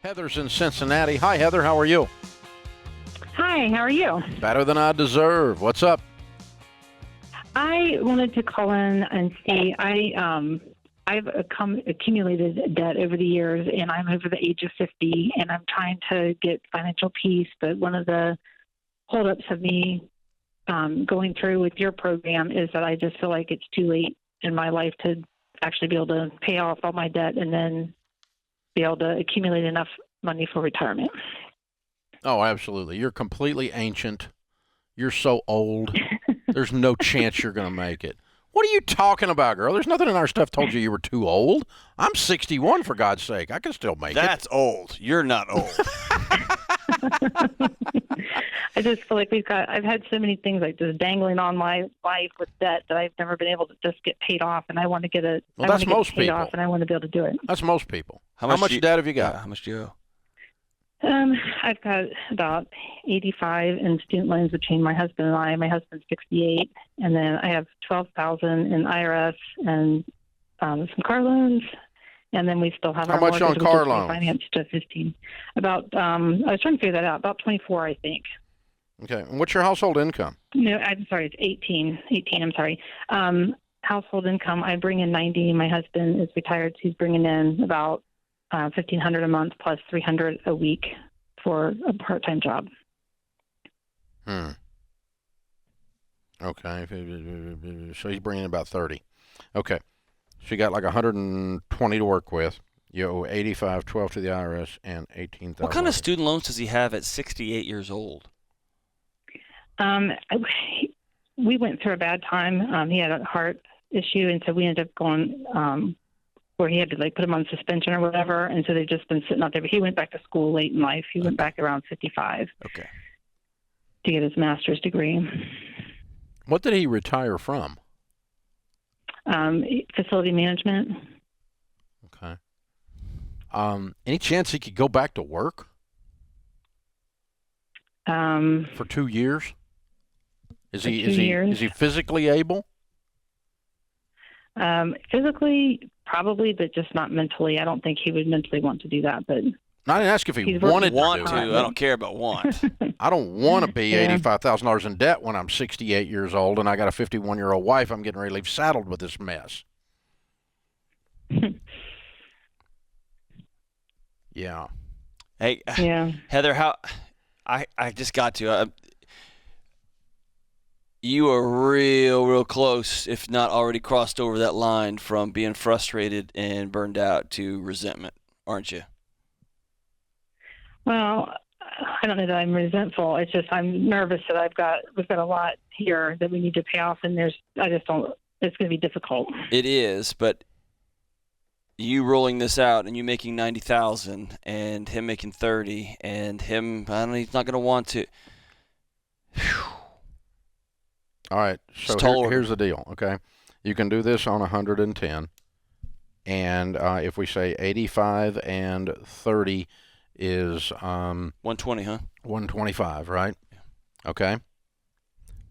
Heather's in Cincinnati. Hi, Heather. How are you? Hi, how are you? Better than I deserve. What's up? I wanted to call in and see. I've accumulated debt over the years, and I'm over the age of 50, and I'm trying to get financial peace. But one of the holdups of me going through with your program is that I just feel like it's too late in my life to actually be able to pay off all my debt and then be able to accumulate enough money for retirement. Oh, absolutely. You're completely ancient. You're so old. There's no chance you're going to make it. What are you talking about, girl? There's nothing in our stuff told you were too old. I'm 61, for God's sake. I can still make it. That's old. You're not old. I just feel like I've had so many things like just dangling on my life with debt that I've never been able to just get paid off, and I want to get it. Well, that's most paid people. off, and I want to be able to do it. That's most people. How much debt have you got? Yeah, how much do you owe? I've got about 85 in student loans between my husband and I. My husband's 68, and then I have 12,000 in IRS and some car loans, and then we still have How much on car loans? Financed to 15. About I was trying to figure that out. About 24, I think. Okay. And what's your household income? No, I'm sorry. It's 18. 18. I'm sorry. Household income. I bring in 90. My husband is retired. So he's bringing in about $1,500 a month plus $300 a week for a part-time job. Okay. So he's bringing in about 30. Okay. So you got like 120 to work with. You owe 85, 12 to the IRS, and 18,000. What kind of student loans does he have at 68 years old? We went through a bad time. He had a heart issue, and so we ended up going where he had to put him on suspension or whatever, and so they've just been sitting out there. But he went back to school late in life. He went back around 55 Okay. to get his master's degree. What did he retire from? Facility management. Okay. Any chance he could go back to work for 2 years? Is he physically able? Physically, probably, but just not mentally. I don't think he would mentally want to do that. But I didn't ask if he wanted Want to. to. I don't care about want. I don't want to be $85,000 in debt when I'm 68 years old and I got a 51-year-old wife I'm getting ready to leave saddled with this mess. Yeah. Hey, yeah. Heather, I just got to. You are real close, if not already crossed over that line from being frustrated and burned out to resentment, aren't you? Well, I don't know that I'm resentful. It's just I'm nervous that we've got a lot here that we need to pay off, and it's going to be difficult. It is, but you rolling this out and you making 90,000 and him making 30 and him, I don't know, he's not going to want to. Whew. All right, so here's the deal, okay? You can do this on 110, and if we say 85 and 30 is 120, huh? 125, right? Okay.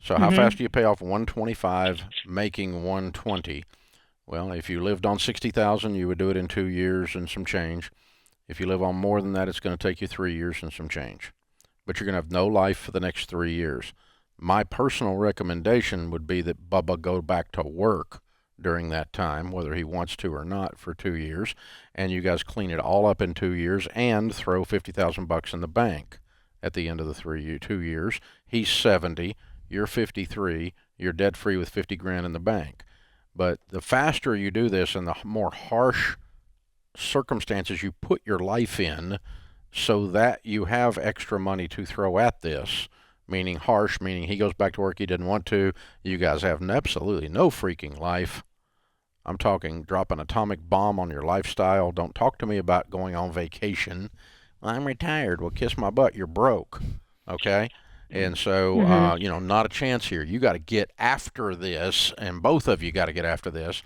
So how fast do you pay off 125 making 120? Well, if you lived on 60,000, you would do it in 2 years and some change. If you live on more than that, it's going to take you 3 years and some change. But you're going to have no life for the next 3 years. My personal recommendation would be that Bubba go back to work during that time, whether he wants to or not, for 2 years, and you guys clean it all up in 2 years and throw $50,000 in the bank at the end of the 2 years. He's 70, you're 53, you're debt free with 50 grand in the bank. But the faster you do this and the more harsh circumstances you put your life in so that you have extra money to throw at this, meaning harsh, meaning he goes back to work he didn't want to. You guys have absolutely no freaking life. I'm talking drop an atomic bomb on your lifestyle. Don't talk to me about going on vacation. Well, I'm retired. Well, kiss my butt. You're broke. Okay? And so, not a chance here. You got to get after this, and both of you got to get after this.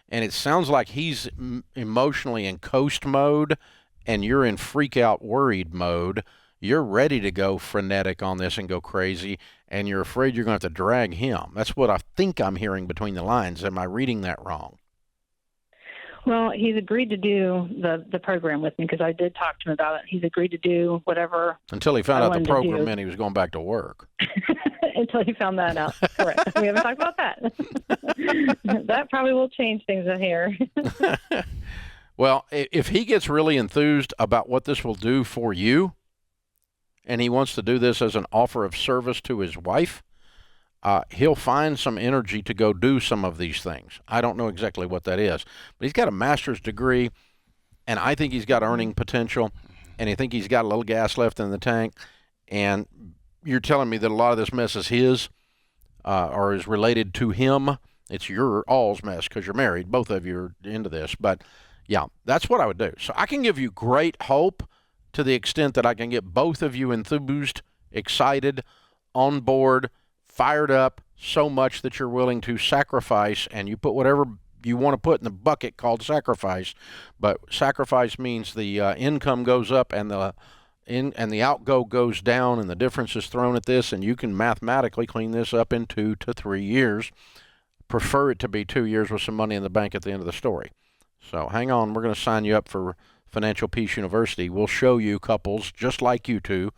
And it sounds like he's emotionally in coast mode, and you're in freak-out worried mode. You're ready to go frenetic on this and go crazy, and you're afraid you're going to have to drag him. That's what I think I'm hearing between the lines. Am I reading that wrong? Well, he's agreed to do the program with me because I did talk to him about it. He's agreed to do whatever Until he found I out the wanted to program do. meant he was going back to work. Until he found that out. Correct. We haven't talked about that. That probably will change things in here. Well, if he gets really enthused about what this will do for you, and he wants to do this as an offer of service to his wife, he'll find some energy to go do some of these things. I don't know exactly what that is, but he's got a master's degree, and I think he's got earning potential, and I think he's got a little gas left in the tank. And you're telling me that a lot of this mess is his, or is related to him. It's your all's mess because you're married. Both of you are into this. But, yeah, that's what I would do. So I can give you great hope to the extent that I can get both of you enthused, excited, on board, fired up so much that you're willing to sacrifice, and you put whatever you want to put in the bucket called sacrifice. But sacrifice means the income goes up and the outgo goes down, and the difference is thrown at this, and you can mathematically clean this up in 2 to 3 years. Prefer it to be 2 years with some money in the bank at the end of the story. So hang on, we're going to sign you up for Financial Peace University. We'll show you couples just like you two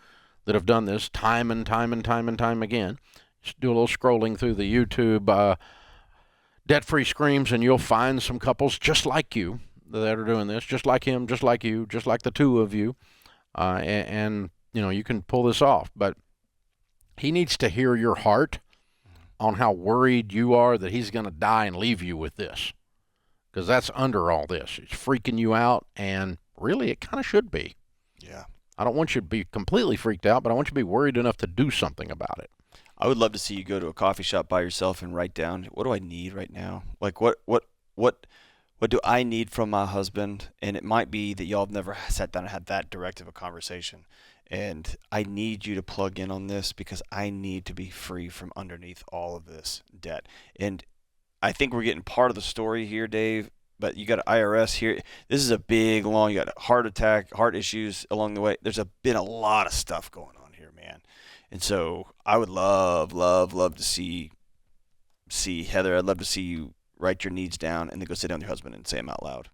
that have done this time and time and time and time again. Just do a little scrolling through the YouTube debt-free screams, and you'll find some couples just like you that are doing this, just like him, just like you, just like the two of you. And you know, you can pull this off. But he needs to hear your heart on how worried you are that he's going to die and leave you with this. Because that's under all this. It's freaking you out, and really it kind of should be. Yeah. I don't want you to be completely freaked out, but I want you to be worried enough to do something about it. I would love to see you go to a coffee shop by yourself and write down, what do I need right now? Like what do I need from my husband? And it might be that y'all have never sat down and had that direct of a conversation. And I need you to plug in on this because I need to be free from underneath all of this debt. And I think we're getting part of the story here, Dave, but you got IRS here. This is a big, long, you got a heart attack, heart issues along the way. There's been a lot of stuff going on here, man. And so I would love to see Heather. I'd love to see you write your needs down and then go sit down with your husband and say them out loud.